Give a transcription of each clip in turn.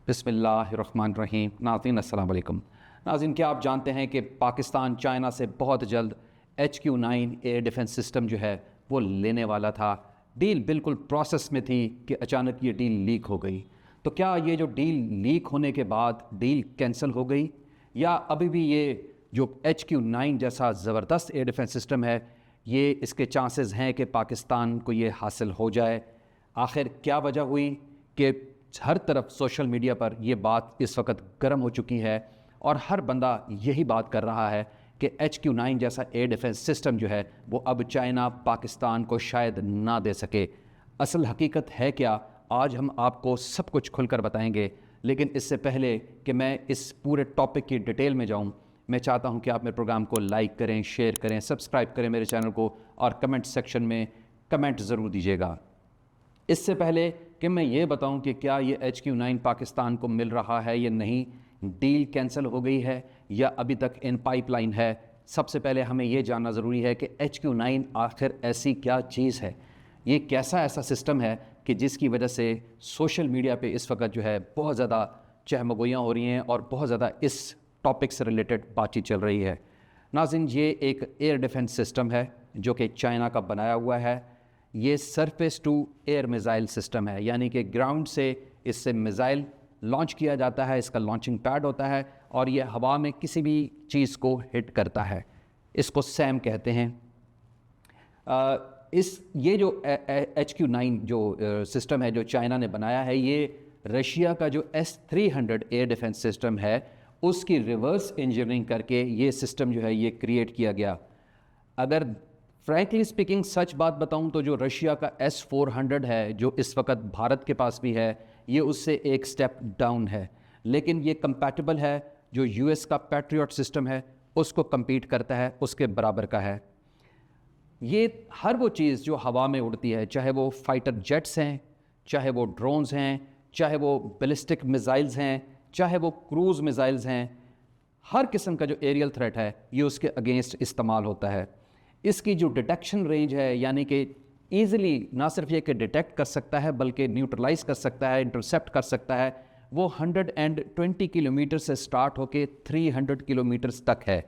बिस्मिल्लाहिर्रहमानिर्रहीम। नाज़रीन अस्सलाम वालेकुम। नाज़रीन, क्या आप जानते हैं कि पाकिस्तान चाइना से बहुत जल्द HQ9 एयर डिफेंस सिस्टम जो है वो लेने वाला था। डील बिल्कुल प्रोसेस में थी कि अचानक ये डील लीक हो गई। तो क्या ये जो डील लीक होने के बाद डील कैंसिल हो गई, या अभी भी ये जो HQ9 जैसा ज़बरदस्त एयर डिफेंस सिस्टम है, ये इसके चांसेस हैं कि पाकिस्तान को ये हासिल हो जाए? आखिर क्या वजह हुई कि हर तरफ सोशल मीडिया पर यह बात इस वक्त गर्म हो चुकी है और हर बंदा यही बात कर रहा है कि HQ9 जैसा एयर डिफेंस सिस्टम जो है वो अब चाइना पाकिस्तान को शायद ना दे सके। असल हकीकत है क्या, आज हम आपको सब कुछ खुलकर बताएंगे। लेकिन इससे पहले कि मैं इस पूरे टॉपिक की डिटेल में जाऊं, मैं चाहता हूं कि आप मेरे प्रोग्राम को लाइक करें, शेयर करें, सब्सक्राइब करें मेरे चैनल को, और कमेंट सेक्शन में कमेंट ज़रूर दीजिएगा। इससे पहले कि मैं ये बताऊं कि क्या ये HQ9 पाकिस्तान को मिल रहा है या नहीं, डील कैंसिल हो गई है या अभी तक इन पाइपलाइन है, सबसे पहले हमें ये जानना ज़रूरी है कि HQ9 आखिर ऐसी क्या चीज़ है, ये कैसा ऐसा सिस्टम है कि जिसकी वजह से सोशल मीडिया पे इस वक्त जो है बहुत ज़्यादा चहमगोइयाँ हो रही हैं और बहुत ज़्यादा इस टॉपिक से रिलेटेड बातचीत चल रही है। नाज़रीन, ये एक एयर डिफेंस सिस्टम है जो कि चाइना का बनाया हुआ है। ये surface to air missile system है, यानी कि ग्राउंड से इससे मिज़ाइल लॉन्च किया जाता है, इसका लॉन्चिंग पैड होता है और ये हवा में किसी भी चीज़ को हिट करता है। इसको सैम कहते हैं। ये जो HQ9 जो सिस्टम है जो चाइना ने बनाया है, ये रशिया का जो S-300 एयर डिफेंस सिस्टम है उसकी रिवर्स इंजीनियरिंग करके ये सिस्टम जो है ये क्रिएट किया गया। अगर फ्रैंकली स्पीकिंग सच बात बताऊं तो जो रशिया का S-400 है जो इस वक्त भारत के पास भी है, ये उससे एक स्टेप डाउन है, लेकिन ये कंपैटिबल है। जो US का पैट्रियट सिस्टम है उसको compete करता है, उसके बराबर का है। ये हर वो चीज़ जो हवा में उड़ती है, चाहे वो फाइटर जेट्स हैं, चाहे वो ड्रोन्स हैं, चाहे वो बैलिस्टिक मिज़ाइल्स हैं, चाहे वो क्रूज़ मिज़ाइल्स हैं, हर किस्म का जो एरियल थ्रेट है ये उसके अगेंस्ट इस्तेमाल होता है। इसकी जो डिटेक्शन रेंज है, यानी कि ईज़िली ना सिर्फ ये कि डिटेक्ट कर सकता है बल्कि न्यूट्रलाइज कर सकता है, इंटरसेप्ट कर सकता है, वो 120 किलोमीटर से स्टार्ट होके 300 किलोमीटर्स तक है।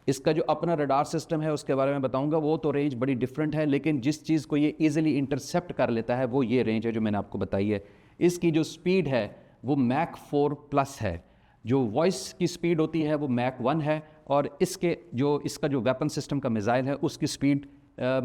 इसका जो अपना रडार सिस्टम है उसके बारे में बताऊंगा, वो तो रेंज बड़ी डिफरेंट है, लेकिन जिस चीज़ को ये ईज़िली इंटरसेप्ट कर लेता है वो ये रेंज है जो मैंने आपको बताई है। इसकी जो स्पीड है वो मैक 4+ है। जो वॉइस की स्पीड होती है वो मैक 1 है, और इसका जो वेपन सिस्टम का मिज़ाइल है उसकी स्पीड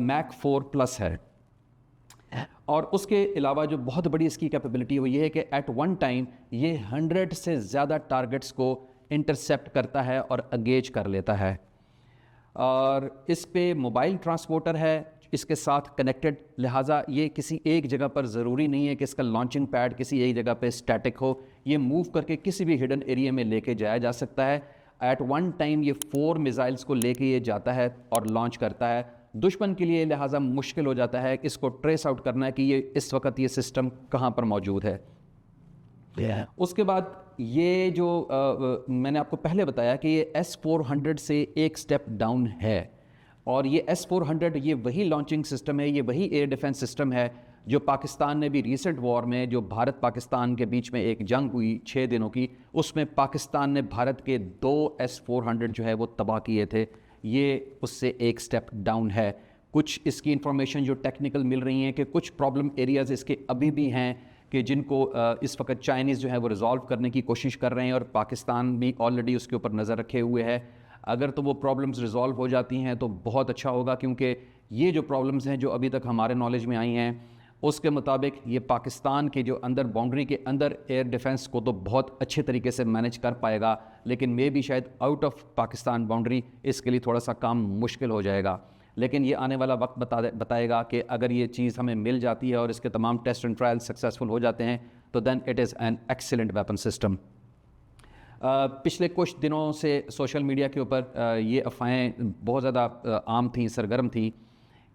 मैक 4+ है। और उसके अलावा जो बहुत बड़ी इसकी कैपेबिलिटी है वो ये है कि एट वन टाइम ये 100 से ज़्यादा टारगेट्स को इंटरसेप्ट करता है और अगेज कर लेता है। और इस पे मोबाइल ट्रांसपोर्टर है इसके साथ कनेक्टेड, लिहाजा ये किसी एक जगह पर ज़रूरी नहीं है कि इसका लॉन्चिंग पैड किसी एक जगह पे स्टैटिक हो, ये मूव करके किसी भी हिडन एरिया में लेके जाया जा सकता है। एट वन टाइम ये 4 मिज़ाइल्स को लेके ये जाता है और लॉन्च करता है। दुश्मन के लिए लिहाजा मुश्किल हो जाता है कि इसको ट्रेस आउट करना कि ये इस वक्त ये सिस्टम कहाँ पर मौजूद है। उसके बाद ये जो मैंने आपको पहले बताया कि ये S-400 से एक स्टेप डाउन है, और ये S-400 ये वही लॉन्चिंग सिस्टम है, ये वही एयर डिफेंस सिस्टम है जो पाकिस्तान ने भी रिसेंट वॉर में, जो भारत पाकिस्तान के बीच में एक जंग हुई 6 दिनों की, उसमें पाकिस्तान ने भारत के 2 S-400 जो है वो तबाह किए थे। ये उससे एक स्टेप डाउन है। कुछ इसकी इंफॉर्मेशन जो टेक्निकल मिल रही हैं कि कुछ प्रॉब्लम एरियाज़ इसके अभी भी हैं कि जिनको इस वक्त चाइनीज़ जो है वो रिज़ॉल्व करने की कोशिश कर रहे हैं, और पाकिस्तान भी ऑलरेडी उसके ऊपर नज़र रखे हुए है। अगर तो वो प्रॉब्लम्स रिज़ॉल्व हो जाती हैं तो बहुत अच्छा होगा, क्योंकि ये जो प्रॉब्लम्स हैं जो अभी तक हमारे नॉलेज में आई हैं उसके मुताबिक ये पाकिस्तान के जो अंदर बाउंड्री के अंदर एयर डिफेंस को तो बहुत अच्छे तरीके से मैनेज कर पाएगा, लेकिन मे भी शायद आउट ऑफ पाकिस्तान बाउंड्री इसके लिए थोड़ा सा काम मुश्किल हो जाएगा। लेकिन ये आने वाला वक्त बताएगा कि अगर ये चीज़ हमें मिल जाती है और इसके तमाम टेस्ट एंड ट्रायल सक्सेसफुल हो जाते हैं तो then it is an excellent weapon system. पिछले कुछ दिनों से सोशल मीडिया के ऊपर ये अफवाहें बहुत ज़्यादा आम थी, सरगर्म थी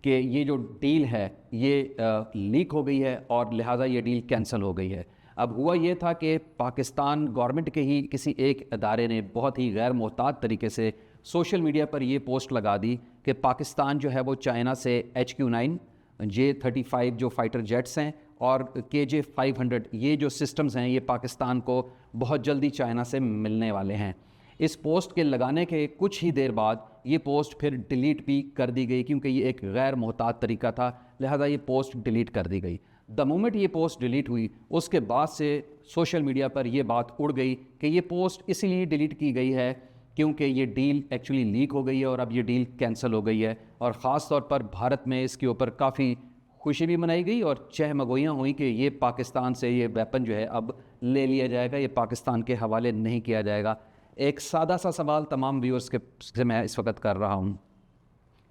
कि ये जो डील है ये लीक हो गई है और लिहाजा ये डील कैंसिल हो गई है। अब हुआ ये था कि पाकिस्तान गवर्नमेंट के ही किसी एक अदारे ने बहुत ही गैर मोहतात तरीके से सोशल मीडिया पर ये पोस्ट लगा दी कि पाकिस्तान जो है वो चाइना से HQ9 J-35 जो फाइटर जेट्स हैं और KJ-500 ये जो सिस्टम्स हैं ये पाकिस्तान को बहुत जल्दी चाइना से मिलने वाले हैं। इस पोस्ट के लगाने के कुछ ही देर बाद ये पोस्ट फिर डिलीट भी कर दी गई, क्योंकि ये एक गैर मोहतात तरीका था, लिहाजा ये पोस्ट डिलीट कर दी गई। द मोमेंट ये पोस्ट डिलीट हुई उसके बाद से सोशल मीडिया पर ये बात उड़ गई कि ये पोस्ट इसलिए डिलीट की गई है क्योंकि ये डील एक्चुअली लीक हो गई है और अब ये डील कैंसिल हो गई है। और ख़ास तौर पर भारत में इसके ऊपर काफ़ी खुशी भी मनाई गई और चहमगोइयाँ हुई कि ये पाकिस्तान से ये वेपन जो है अब ले लिया जाएगा, ये पाकिस्तान के हवाले नहीं किया जाएगा। एक सादा सा सवाल तमाम व्यूअर्स के से मैं इस वक्त कर रहा हूँ,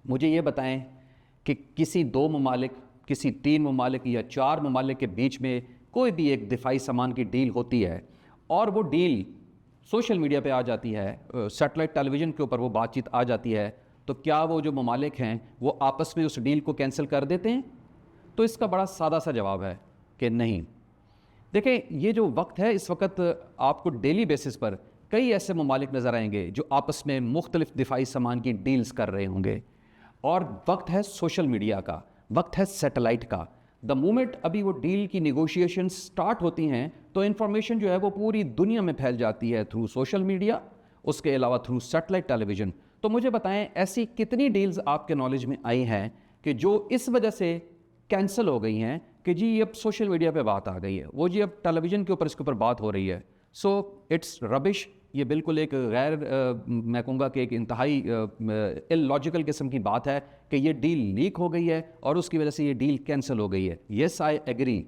मुझे ये बताएं कि किसी 2 ममालिक, किसी 3 ममालिक या 4 ममालिक के बीच में कोई भी एक दिफाई सामान की डील होती है और वो डील सोशल मीडिया पे आ जाती है, सैटेलाइट टेलीविज़न के ऊपर वो बातचीत आ जाती है, तो क्या वो जो ममालिक हैं वो आपस में उस डील को कैंसिल कर देते हैं? तो इसका बड़ा सादा सा जवाब है कि नहीं। देखें, ये जो वक्त है इस वक्त आपको डेली बेसिस पर कई ऐसे ममालिक नज़र आएंगे जो आपस में मुख्तलिफ दिफाई सामान की डील्स कर रहे होंगे, और वक्त है सोशल मीडिया का, वक्त है सैटेलाइट का। द मोमेंट अभी वो डील की निगोशिएशन स्टार्ट होती हैं तो इन्फॉर्मेशन जो है वो पूरी दुनिया में फैल जाती है थ्रू सोशल मीडिया, उसके अलावा थ्रू सैटेलाइट टेलीविज़न। तो मुझे बताएं ऐसी कितनी डील्स आपके नॉलेज में आई हैं कि जो इस वजह से कैंसिल हो गई हैं कि जी अब सोशल मीडिया पे बात आ गई है, वो जी अब टेलीविज़न के ऊपर इसके ऊपर बात हो रही है। So it's rubbish. ये बिल्कुल एक गैर मैं कहूँगा कि एक इंतहाई इलॉजिकल किस्म की बात है कि ये डील लीक हो गई है और उसकी वजह से ये डील कैंसिल हो गई है। येस, आई एग्री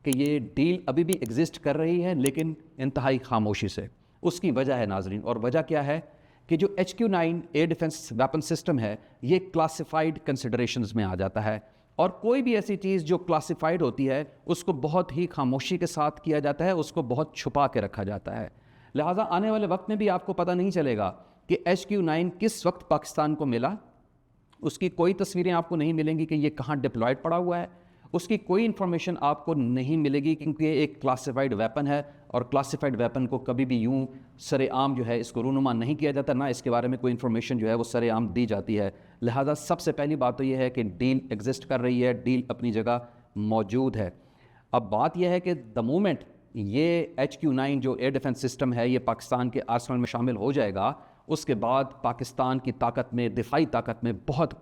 कि ये डील अभी भी एग्जिस्ट कर रही है, लेकिन इंतहाई खामोशी से। उसकी वजह है नाजरीन, और वजह क्या है कि जो HQ-9 air defence weapon system है ये क्लासिफाइड कंसिडरेशंस में आ जाता है, और कोई भी ऐसी चीज़ जो क्लासिफाइड होती है उसको बहुत ही खामोशी के साथ किया जाता है, उसको बहुत छुपा के रखा जाता है। लिहाजा आने वाले वक्त में भी आपको पता नहीं चलेगा कि HQ-9 किस वक्त पाकिस्तान को मिला, उसकी कोई तस्वीरें आपको नहीं मिलेंगी कि ये कहाँ डिप्लॉयड पड़ा हुआ है, उसकी कोई इन्फॉर्मेशन आपको नहीं मिलेगी, क्योंकि ये एक क्लासिफाइड वेपन है और क्लासिफाइड वेपन को कभी भी यूं सरेआम जो है इसको रूनुमा नहीं किया जाता, ना इसके बारे में कोई इन्फॉर्मेशन जो है वो सरेआम दी जाती है। लिहाजा सबसे पहली बात तो ये है कि डील एग्जिस्ट कर रही है, डील अपनी जगह मौजूद है। अब बात यह है कि द मोमेंट ये HQ-9 जो एयर डिफेंस सिस्टम है ये पाकिस्तान के आर्सेनल में शामिल हो जाएगा, उसके बाद पाकिस्तान की ताकत में, दिफाई ताकत में बहुत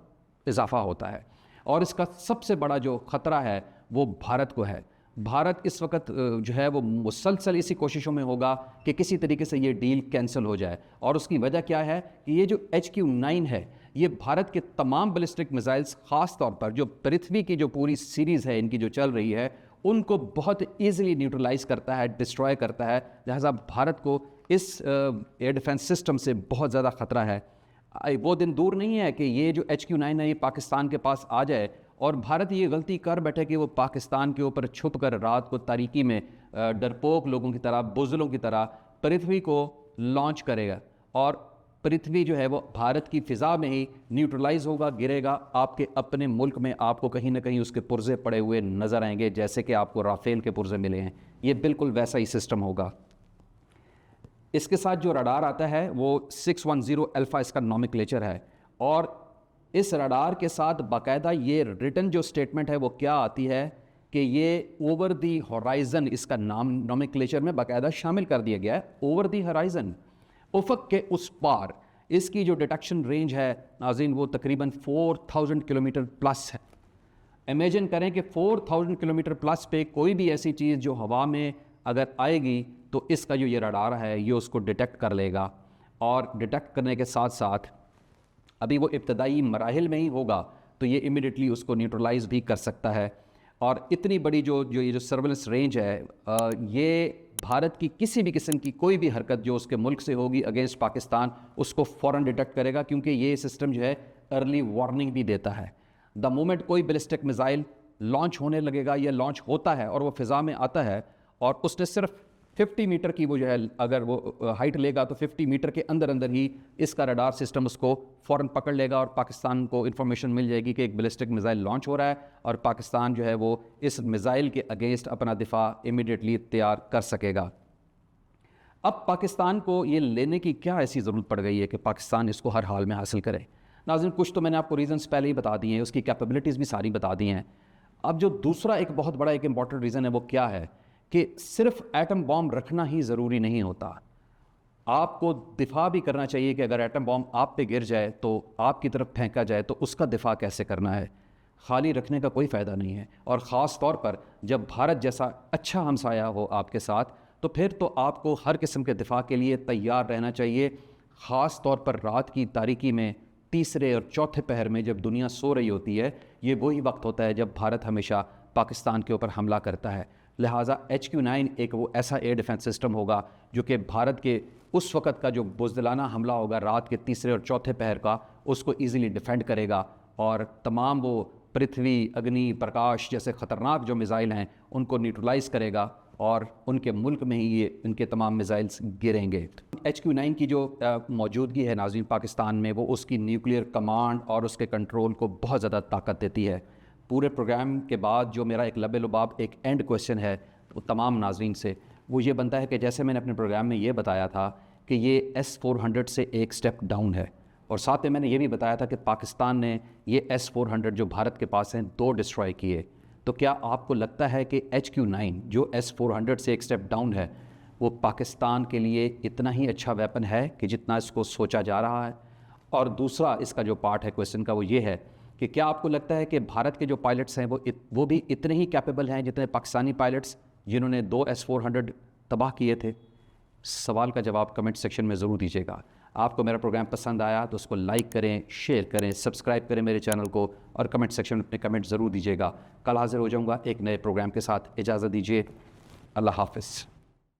इजाफा होता है, और इसका सबसे बड़ा जो ख़तरा है वो भारत को है। भारत इस वक्त जो है वो मुसलसल इसी कोशिशों में होगा कि किसी तरीके से ये डील कैंसिल हो जाए, और उसकी वजह क्या है कि ये जो HQ-9 है ये भारत के तमाम बैलिस्टिक मिसाइल्स, ख़ास तौर पर जो पृथ्वी की जो पूरी सीरीज़ है इनकी जो चल रही है, उनको बहुत ईज़िली न्यूट्रलाइज़ करता है, डिस्ट्रॉय करता है। लिहाजा भारत को इस एयर डिफेंस सिस्टम से बहुत ज़्यादा ख़तरा है। वो दिन दूर नहीं है कि ये जो HQ-9 है ये पाकिस्तान के पास आ जाए और भारत ये गलती कर बैठे कि वो पाकिस्तान के ऊपर छुप कर रात को तारीकी में डरपोक लोगों की तरह, बुज़दिलों की तरह पृथ्वी को लॉन्च करेगा, और पृथ्वी जो है वो भारत की फ़िज़ा में ही न्यूट्रलाइज़ होगा, गिरेगा। आपके अपने मुल्क में आपको कहीं ना कहीं उसके पुर्जे पड़े हुए नज़र आएंगे, जैसे कि आपको राफेल के पुर्जे मिले हैं। ये बिल्कुल वैसा ही सिस्टम होगा। इसके साथ जो रडार आता है वो 610 अल्फ़ा इसका नॉमेनक्लेचर है, और इस रडार के साथ बाकायदा ये रिटन जो स्टेटमेंट है वो क्या आती है कि ये ओवर दी होराइज़न, इसका नाम नॉमेनक्लेचर में बाकायदा शामिल कर दिया गया है। ओवर दी होराइज़न, उफ़क़ के उस पार, इसकी जो डिटेक्शन रेंज है नाज़रीन वो तकरीबन 4000 किलोमीटर प्लस है। इमेजिन करें कि 4000 किलोमीटर प्लस पे कोई भी ऐसी चीज़ जो हवा में अगर आएगी तो इसका जो ये रडार है ये उसको डिटेक्ट कर लेगा, और डिटेक्ट करने के साथ साथ अभी वो इब्तदाई मराहिल में ही होगा तो ये इमीडिएटली उसको न्यूट्रलाइज़ भी कर सकता है। और इतनी बड़ी जो ये जो सर्वेलेंस रेंज है, ये भारत की किसी भी किस्म की कोई भी हरकत जो उसके मुल्क से होगी अगेंस्ट पाकिस्तान, उसको फ़ौरन डिटेक्ट करेगा, क्योंकि ये सिस्टम जो है अर्ली वार्निंग भी देता है। द मोमेंट कोई बैलिस्टिक मिसाइल लॉन्च होने लगेगा या लॉन्च होता है और वो फ़िज़ा में आता है और उसने सिर्फ 50 मीटर की वो जो है अगर वो हाइट लेगा तो 50 मीटर के अंदर अंदर ही इसका रडार सिस्टम उसको फ़ौरन पकड़ लेगा, और पाकिस्तान को इन्फॉर्मेशन मिल जाएगी कि एक बैलिस्टिक मिसाइल लॉन्च हो रहा है, और पाकिस्तान जो है वो इस मिसाइल के अगेंस्ट अपना दिफा इमीडिएटली तैयार कर सकेगा। अब पाकिस्तान को ये लेने की क्या ऐसी ज़रूरत पड़ गई है कि पाकिस्तान इसको हर हाल में हासिल करे? नाज़रीन, कुछ तो मैंने आपको रीज़न्स पहले ही बता दिए हैं, उसकी कैपेबिलिटीज़ भी सारी बता दी हैं। अब जो दूसरा एक बहुत बड़ा एक इम्पॉर्टेंट रीज़न है वो क्या है कि सिर्फ एटम बॉम्ब रखना ही ज़रूरी नहीं होता। आपको दिफा भी करना चाहिए कि अगर एटम बॉम्ब आप पे गिर जाए तो आपकी तरफ फेंका जाए तो उसका दिफा कैसे करना है। खाली रखने का कोई फ़ायदा नहीं है, और ख़ास तौर पर जब भारत जैसा अच्छा हमसाया हो आपके साथ, तो फिर तो आपको हर किस्म के दिफा के लिए तैयार रहना चाहिए। ख़ास तौर पर रात की तारीकी में, तीसरे और चौथे पहर में, जब दुनिया सो रही होती है, ये वही वक्त होता है जब भारत हमेशा पाकिस्तान के ऊपर हमला करता है। लिहाजा HQ-9 एक वो ऐसा एयर डिफेंस सिस्टम होगा जो कि भारत के उस वक़्त का जो बुज़दिलाना हमला होगा रात के तीसरे और चौथे पहर का, उसको ईज़िली डिफेंड करेगा, और तमाम वो पृथ्वी, अग्नि, प्रकाश जैसे ख़तरनाक जो मिज़ाइल हैं उनको न्यूट्रलाइज़ करेगा, और उनके मुल्क में ही ये इनके तमाम मिज़ाइल्स गिरेंगे। HQ-9 की जो मौजूदगी है नाज़रीन पाकिस्तान में, वो उसकी न्यूक्लियर कमांड और उसके कंट्रोल को बहुत ज़्यादा ताकत देती है। पूरे प्रोग्राम के बाद जो मेरा एक लबे-लुबाब एक एंड क्वेश्चन है वो तमाम नाज़रीन से, वो ये बनता है कि जैसे मैंने अपने प्रोग्राम में ये बताया था कि ये S-400 से एक स्टेप डाउन है, और साथ में मैंने ये भी बताया था कि पाकिस्तान ने ये S-400 जो भारत के पास हैं 2 डिस्ट्रॉय किए। तो क्या आपको लगता है कि HQ-9 जो S-400 से एक स्टेप डाउन है वो पाकिस्तान के लिए इतना ही अच्छा वेपन है कि जितना इसको सोचा जा रहा है? और दूसरा इसका जो पार्ट है क्वेश्चन का वो ये है कि क्या आपको लगता है कि भारत के जो पायलट्स हैं वो भी इतने ही कैपेबल हैं जितने पाकिस्तानी पायलट्स जिन्होंने 2 S-400 तबाह किए थे? सवाल का जवाब कमेंट सेक्शन में ज़रूर दीजिएगा। आपको मेरा प्रोग्राम पसंद आया तो उसको लाइक करें, शेयर करें, सब्सक्राइब करें मेरे चैनल को, और कमेंट सेक्शन में अपने कमेंट ज़रूर दीजिएगा। कल हाज़िर हो जाऊँगा एक नए प्रोग्राम के साथ। इजाज़त दीजिए। अल्लाह हाफ़िज़।